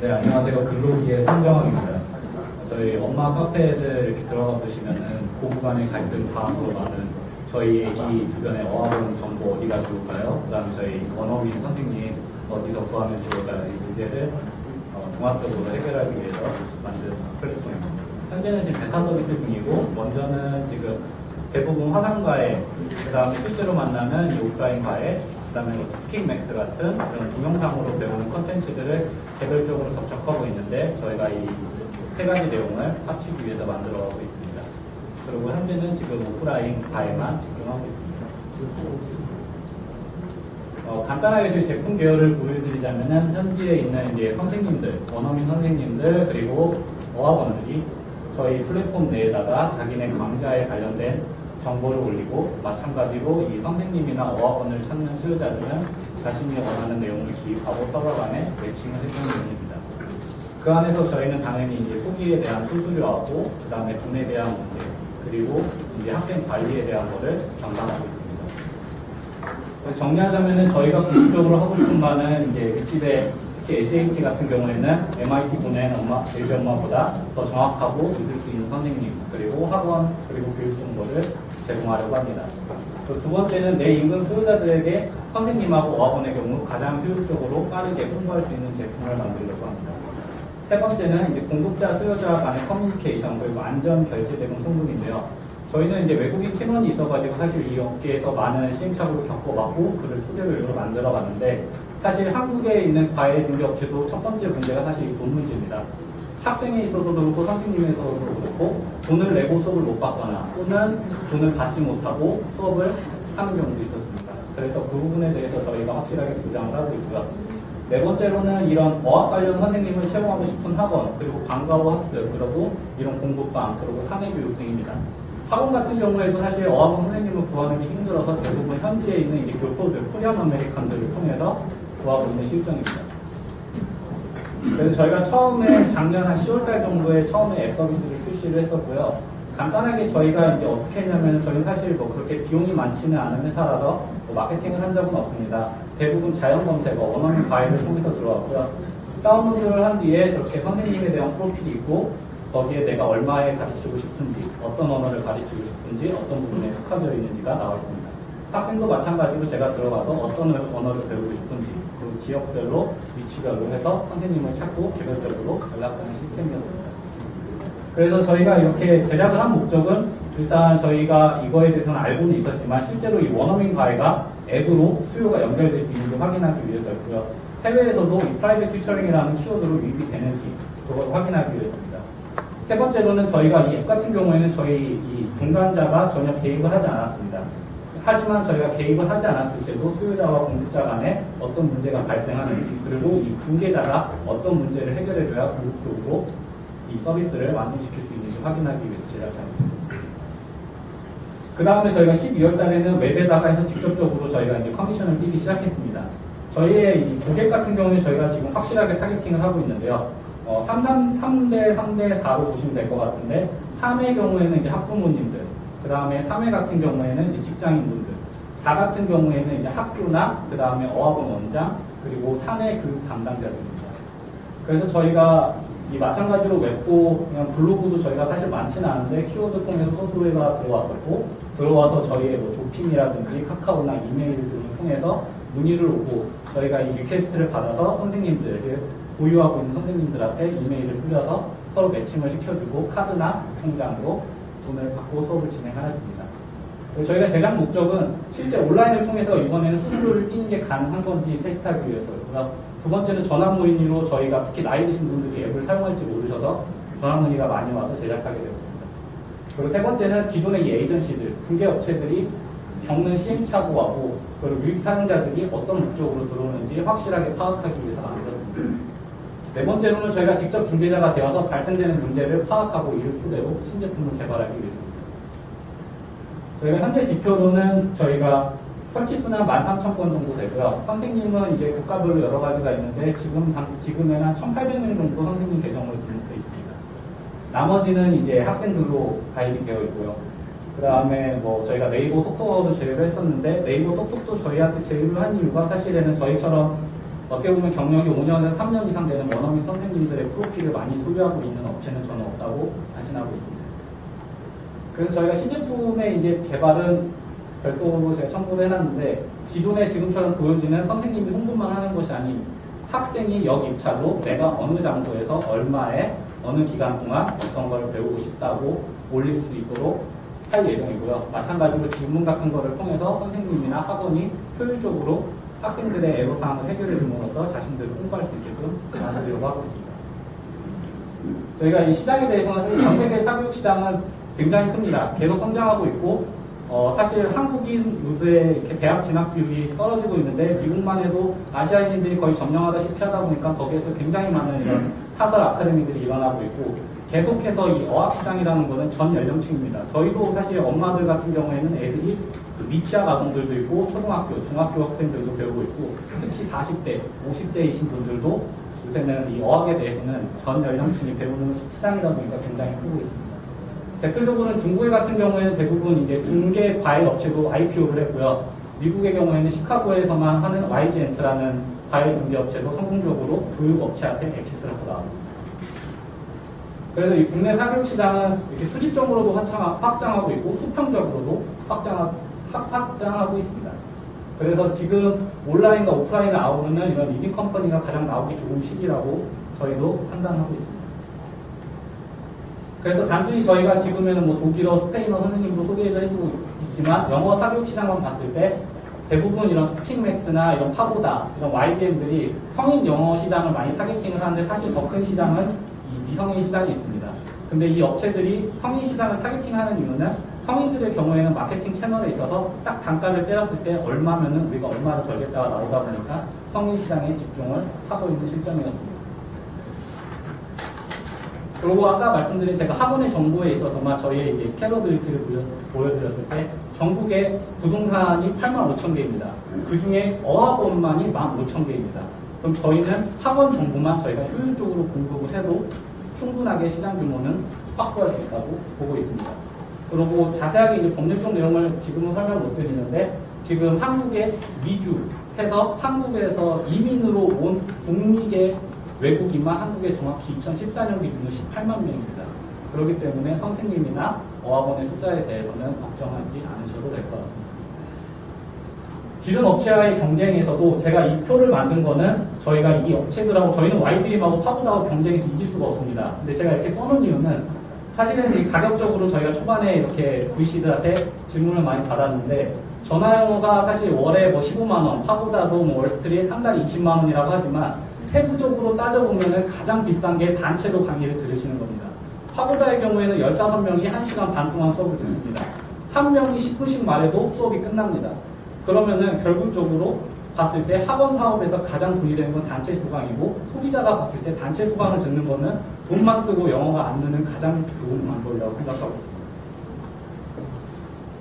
네, 안녕하세요. 근로기의 성정학입니다. 저희 엄마 카페들 이렇게 들어가 보시면은 고부 간의 갈등 다음으로 많은 저희 애기 주변의 어학원 정보 어디가 좋을까요? 그 다음에 저희 원어민 선생님 어디서 구하면 좋을까요? 이 문제를 종합적으로 해결하기 위해서 만든 플랫폼입니다. 현재는 지금 베타 서비스 중이고, 먼저는 지금 대부분 화상과외, 그 다음에 실제로 만나는 이 오프라인 과외, 그 다음에 스피킹 맥스 같은 그런 동영상으로 배우는 컨텐츠들을 개별적으로 접촉하고 있는데, 저희가 이 세 가지 내용을 합치기 위해서 만들어가고 있습니다. 그리고 현재는 지금 오프라인 과외만 집중하고 있습니다. 간단하게 저희 제품 개요를 보여드리자면은, 현지에 있는 이제 선생님들, 원어민 선생님들, 그리고 어학원들이 저희 플랫폼 내에다가 자기네 강좌에 관련된 정보를 올리고, 마찬가지로 이 선생님이나 어학원을 찾는 수요자들은 자신이 원하는 내용을 기입하고 서로 간에 매칭을 해주는 내용입니다. 그 안에서 저희는 당연히 이제 소비에 대한 수수료하고, 그 다음에 돈에 대한 문제, 그리고 이제 학생 관리에 대한 것을 담당하고 있습니다. 정리하자면은 저희가 공식적으로 하고 싶은 바는 이제 윗집에 특히 SH 같은 경우에는 MIT 보낸 LG 엄마보다 더 정확하고 믿을 수 있는 선생님, 그리고 학원, 그리고 교육 정보를 제공하려고 합니다. 두 번째는 내 인근 수요자들에게 선생님하고 어학원의 경우 가장 효율적으로 빠르게 홍보할 수 있는 제품을 만들려고 합니다. 세 번째는 이제 공급자, 수요자 간의 커뮤니케이션, 그리고 안전 결제 대금 송금인데요. 저희는 이제 외국인 팀원이 있어가지고 사실 이 업계에서 많은 시행착오를 겪어봤고, 그를 토대로 만들어봤는데, 사실 한국에 있는 과외 중개업체도 첫 번째 문제가 사실 이 돈 문제입니다. 학생에 있어서도 그렇고 선생님에 있어서도 그렇고, 돈을 내고 수업을 못 받거나 또는 돈을 받지 못하고 수업을 하는 경우도 있었습니다. 그래서 그 부분에 대해서 저희가 확실하게 보장을 하고 있고요. 네 번째로는 이런 어학 관련 선생님을 채용하고 싶은 학원, 그리고 방과 후 학습, 그리고 이런 공부방, 그리고 사내교육 등입니다. 학원 같은 경우에도 사실 어학원 선생님을 구하는 게 힘들어서 대부분 현지에 있는 이제 교포들, 코리안 아메리칸들을 통해서 구하고 있는 실정입니다. 그래서 저희가 처음에 작년 한 10월달 정도에 처음에 앱 서비스를 출시를 했었고요. 간단하게 저희가 이제 어떻게 했냐면, 저희는 사실 뭐 그렇게 비용이 많지는 않은 회사라서 뭐 마케팅을 한 적은 없습니다. 대부분 자연 검색어, 원어민 과외를 통해서 들어왔고요. 다운로드를 한 뒤에 저렇게 선생님에 대한 프로필이 있고, 거기에 내가 얼마에 가르치고 싶은지, 어떤 언어를 가르치고 싶은지, 어떤 부분에 특화되어 있는지가 나와 있습니다. 학생도 마찬가지로 제가 들어가서 어떤 언어를 배우고 싶은지, 그 지역별로, 위치별로 해서 선생님을 찾고 개별적으로 연락하는 시스템이었습니다. 그래서 저희가 이렇게 제작을 한 목적은, 일단 저희가 이거에 대해서는 알고는 있었지만 실제로 이 원어민 과외가 앱으로 수요가 연결될 수 있는지 확인하기 위해서였고요. 해외에서도 이 프라이빗 튜터링이라는 키워드로 유입이 되는지 그걸 확인하기 위해서입니다. 세 번째로는 저희가 이 앱 같은 경우에는 저희 이 중간자가 전혀 개입을 하지 않았습니다. 하지만 저희가 개입을 하지 않았을 때도 수요자와 공급자 간에 어떤 문제가 발생하는지, 그리고 이 중개자가 어떤 문제를 해결해줘야 궁극적으로 이 서비스를 완성시킬 수 있는지 확인하기 위해서 제작합니다. 그 다음에 저희가 12월 달에는 웹에다가 해서 직접적으로 저희가 이제 커미션을 띄기 시작했습니다. 저희의 이 고객 같은 경우는 저희가 지금 확실하게 타겟팅을 하고 있는데요. 3대 4로 보시면 될 것 같은데, 3의 경우에는 이제 학부모님들, 그 다음에 3회 같은 경우에는 이제 직장인분들, 4 같은 경우에는 이제 학교나 그 다음에 어학원 원장, 그리고 사내 교육 담당자들입니다. 그래서 저희가 이 마찬가지로 웹도 그냥 블로그도 저희가 사실 많지는 않은데 키워드 통해서 소수회가 들어왔었고, 들어와서 저희의 뭐 조핑이라든지 카카오나 이메일 등을 통해서 문의를 오고, 저희가 이 리퀘스트를 받아서 선생님들, 보유하고 있는 선생님들한테 이메일을 뿌려서 서로 매칭을 시켜주고 카드나 통장으로 돈을 받고 수업을 진행하였습니다. 저희가 제작 목적은 실제 온라인을 통해서 이번에는 수수료를 띄는 게 가능한 건지 테스트하기 위해서요. 두 번째는 전화 문의로 저희가 특히 나이 드신 분들이 앱을 사용할지 모르셔서 전화 문의가 많이 와서 제작하게 되었습니다. 그리고 세 번째는 기존의 이 에이전시들, 중개업체들이 겪는 시행착오하고, 그리고 유입 사용자들이 어떤 목적으로 들어오는지 확실하게 파악하기 위해서 만들었습니다. 네 번째로는 저희가 직접 중개자가 되어서 발생되는 문제를 파악하고 이를 토대로 신제품을 개발하기 위해서입니다. 저희가 현재 지표로는 저희가 설치 수는 13,000건 정도 되고요. 선생님은 이제 국가별로 여러 가지가 있는데 지금에는 한 1,800명 정도 선생님 계정으로 등록되어 있습니다. 나머지는 이제 학생들로 가입이 되어 있고요. 그 다음에 뭐 저희가 네이버 톡톡도 제휴를 했었는데, 네이버 톡톡도 저희한테 제휴를 한 이유가 사실에는 저희처럼 어떻게 보면 경력이 5년에서 3년 이상 되는 원어민 선생님들의 프로필을 많이 소유하고 있는 업체는 저는 없다고 자신하고 있습니다. 그래서 저희가 신제품의 이제 개발은 별도로 제가 첨부를 해놨는데, 기존에 지금처럼 보여지는 선생님이 홍보만 하는 것이 아닌 학생이 역입찰로 내가 어느 장소에서 얼마에 어느 기간 동안 어떤 걸 배우고 싶다고 올릴 수 있도록 할 예정이고요. 마찬가지로 질문 같은 거를 통해서 선생님이나 학원이 효율적으로 학생들의 애로사항을 해결해 줌으로써 자신들을 홍보할 수 있게끔 만들려고 하고 있습니다. 저희가 이 시장에 대해서는 사실 전 세계 사교육 시장은 굉장히 큽니다. 계속 성장하고 있고, 사실 한국인 요새 이렇게 대학 진학 비율이 떨어지고 있는데, 미국만 해도 아시아인들이 거의 점령하다시피 하다 보니까 거기에서 굉장히 많은 이런 사설 아카데미들이 일어나고 있고, 계속해서 이 어학시장이라는 것은 전 연령층입니다. 저희도 사실 엄마들 같은 경우에는 애들이 미취학 아동들도 있고, 초등학교, 중학교 학생들도 배우고 있고, 특히 40대, 50대이신 분들도 요새는 이 어학에 대해서는 전 연령층이 배우는 시장이다 보니까 굉장히 크고 있습니다. 대표적으로는 중국의 같은 경우에는 대부분 이제 중개 과외 업체도 IPO를 했고요. 미국의 경우에는 시카고에서만 하는 YG엔트라는 과외 중개 업체도 성공적으로 교육 업체한테 엑시스를 하고 나왔습니다. 그래서 이 국내 사교육 시장은 이렇게 수직적으로도 확장하고 있고 수평적으로도 확장하고 있습니다. 그래서 지금 온라인과 오프라인을 아우르는 이런 리딩 컴퍼니가 가장 나오기 좋은 시기라고 저희도 판단하고 있습니다. 그래서 단순히 저희가 지금에는 뭐 독일어, 스페인어 선생님도 소개를 해주고 있지만, 영어 사교육 시장만 봤을 때 대부분 이런 스피킹맥스나 이런 파고다, 이런 YBM들이 성인 영어 시장을 많이 타겟팅을 하는데, 사실 더 큰 시장은 이 미성인 시장이 있습니다. 근데 이 업체들이 성인 시장을 타겟팅하는 이유는 성인들의 경우에는 마케팅 채널에 있어서 딱 단가를 때렸을 때 얼마면은 우리가 얼마를 벌겠다가 나오다 보니까 성인 시장에 집중을 하고 있는 실정이었습니다. 그리고 아까 말씀드린 제가 학원의 정보에 있어서만 저희의 이제 스케일러빌리티를 보여드렸을 때 전국에 부동산이 85,000개입니다. 그 중에 어학원만이 15,000개입니다. 그럼 저희는 학원 정보만 저희가 효율적으로 공급을 해도 충분하게 시장 규모는 확보할 수 있다고 보고 있습니다. 그리고 자세하게 이제 법률적 내용을 지금은 설명 못 드리는데, 지금 한국에 미주해서 한국에서 이민으로 온 국민계 외국인만 한국에 정확히 2014년 기준으로 18만 명입니다. 그렇기 때문에 선생님이나 어학원의 숫자에 대해서는 걱정하지 않으셔도 될 것 같습니다. 기존 업체와의 경쟁에서도 제가 이 표를 만든 거는 저희가 이 업체들하고, 저희는 YBM하고 파고다하고 경쟁해서 이길 수가 없습니다. 근데 제가 이렇게 써놓은 이유는 사실은 가격적으로 저희가 초반에 이렇게 VC들한테 질문을 많이 받았는데, 전화영어가 사실 월에 뭐 15만원, 파고다도 뭐 월스트리트 한 달에 20만원이라고 하지만 세부적으로 따져보면 가장 비싼 게 단체로 강의를 들으시는 겁니다. 파고다의 경우에는 15명이 1시간 반 동안 수업을 듣습니다. 한 명이 10분씩 말해도 수업이 끝납니다. 그러면은 결국적으로 봤을 때 학원 사업에서 가장 돈이 되는 건 단체 수강이고, 소비자가 봤을 때 단체 수강을 듣는 거는 돈만 쓰고 영어가 안 느는 가장 좋은 방법이라고 생각하고 있습니다.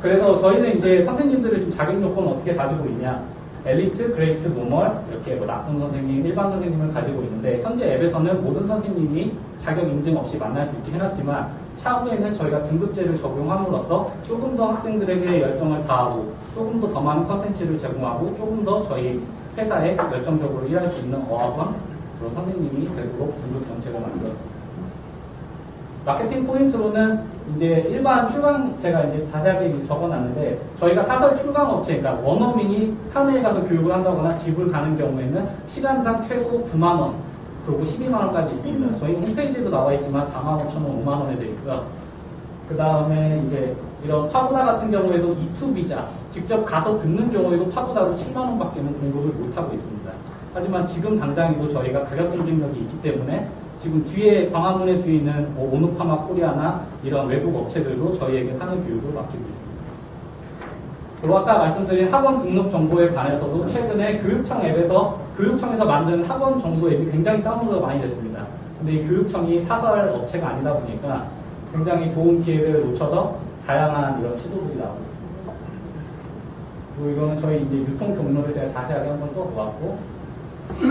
그래서 저희는 이제 선생님들의 좀 자격 요건을 어떻게 가지고 있냐, 엘리트, 그레이트, 노멀, 이렇게 뭐 나쁜 선생님, 일반 선생님을 가지고 있는데, 현재 앱에서는 모든 선생님이 자격 인증 없이 만날 수 있게 해놨지만, 차후에는 저희가 등급제를 적용함으로써 조금 더 학생들에게 열정을 다하고 조금 더 많은 컨텐츠를 제공하고 조금 더 저희 회사에 열정적으로 일할 수 있는 어학원 그런 선생님이 되도록 등급 정책을 만들었습니다. 마케팅 포인트로는 이제 일반 출강, 제가 이제 자세하게 적어놨는데, 저희가 사설 출강 업체, 그러니까 원어민이 사내에 가서 교육을 한다거나 집을 가는 경우에는 시간당 최소 9만원, 그리고 12만원까지 있습니다. 저희 홈페이지에도 나와 있지만 45,000원, 5만원에 되어 있고요. 그 다음에 이제 이런 파고다 같은 경우에도 E2 비자, 직접 가서 듣는 경우에도 파고다로 7만원밖에 공급을 못하고 있습니다. 하지만 지금 당장에도 저희가 가격 경쟁력이 있기 때문에 지금 뒤에 광화문에 뒤에 있는 뭐 오누파마 코리아나 이런 외국 업체들도 저희에게 사내 교육을 맡기고 있습니다. 그리고 아까 말씀드린 학원 등록 정보에 관해서도 최근에 교육청에서 만든 학원 정보 앱이 굉장히 다운로드가 많이 됐습니다. 근데 이 교육청이 사설 업체가 아니다 보니까 굉장히 좋은 기회를 놓쳐서 다양한 이런 시도들이 나오고 있습니다. 그리고 이거는 저희 이제 유통 경로를 제가 자세하게 한번 써보았고,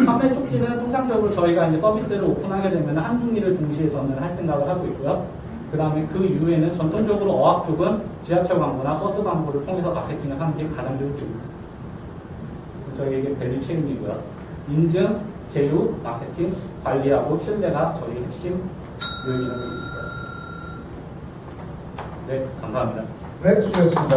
판매 쪽지는 통상적으로 저희가 이제 서비스를 오픈하게 되면 한 중일을 동시에 저는 할 생각을 하고 있고요. 그 다음에 그 이후에는 전통적으로 어학 쪽은 지하철 광고나 버스 광고를 통해서 마케팅을 하는 게 가장 좋습니다. 저희에게 밸류 체인이고요. 인증, 제휴, 마케팅, 관리하고 신뢰가 저희 핵심 요인이라고 볼 수 있을 것 같습니다. 네, 감사합니다. 네, 수고했습니다.